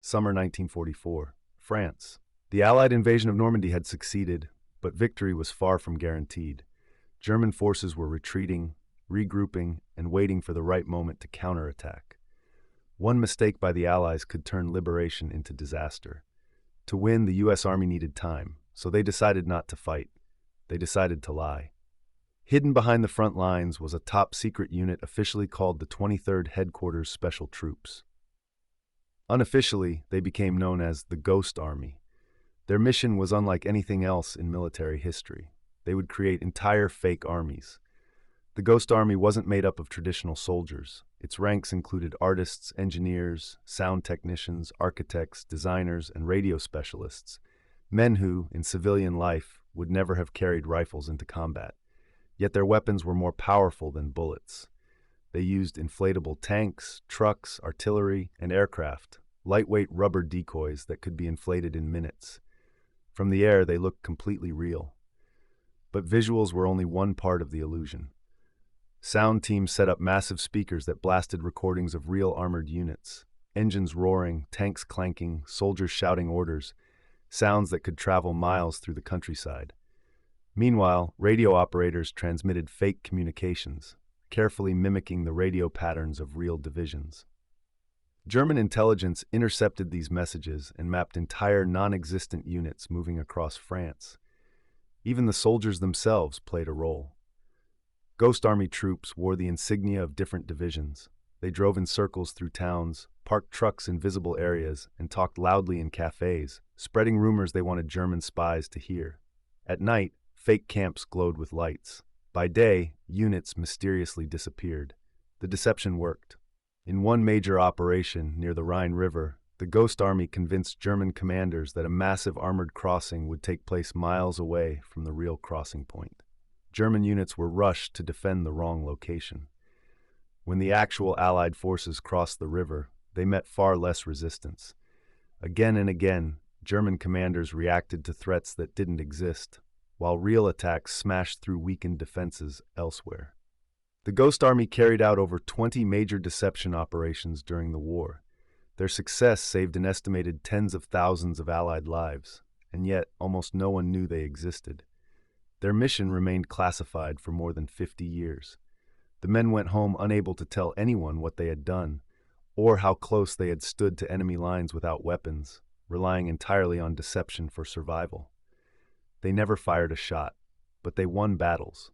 Summer 1944. France. The Allied invasion of Normandy had succeeded, but victory was far from guaranteed. German forces were retreating, regrouping, and waiting for the right moment to counterattack. One mistake by the Allies could turn liberation into disaster. To win, the U.S. Army needed time, so they decided not to fight. They decided to lie. Hidden behind the front lines was a top-secret unit officially called the 23rd Headquarters Special Troops. Unofficially, they became known as the Ghost Army. Their mission was unlike anything else in military history. They would create entire fake armies. The Ghost Army wasn't made up of traditional soldiers. Its ranks included artists, engineers, sound technicians, architects, designers, and radio specialists, men who, in civilian life, would never have carried rifles into combat. Yet their weapons were more powerful than bullets. They used inflatable tanks, trucks, artillery, and aircraft, lightweight rubber decoys that could be inflated in minutes. From the air, they looked completely real. But visuals were only one part of the illusion. Sound teams set up massive speakers that blasted recordings of real armored units, engines roaring, tanks clanking, soldiers shouting orders, sounds that could travel miles through the countryside. Meanwhile, radio operators transmitted fake communications, carefully mimicking the radio patterns of real divisions. German intelligence intercepted these messages and mapped entire non-existent units moving across France. Even the soldiers themselves played a role. Ghost Army troops wore the insignia of different divisions. They drove in circles through towns, parked trucks in visible areas, and talked loudly in cafes, spreading rumors they wanted German spies to hear. At night, fake camps glowed with lights. By day, units mysteriously disappeared. The deception worked. In one major operation near the Rhine River, the Ghost Army convinced German commanders that a massive armored crossing would take place miles away from the real crossing point. German units were rushed to defend the wrong location. When the actual Allied forces crossed the river, they met far less resistance. Again and again, German commanders reacted to threats that didn't exist, while real attacks smashed through weakened defenses elsewhere. The Ghost Army carried out over 20 major deception operations during the war. Their success saved an estimated tens of thousands of Allied lives, and yet almost no one knew they existed. Their mission remained classified for more than 50 years. The men went home unable to tell anyone what they had done, or how close they had stood to enemy lines without weapons, relying entirely on deception for survival. They never fired a shot, but they won battles.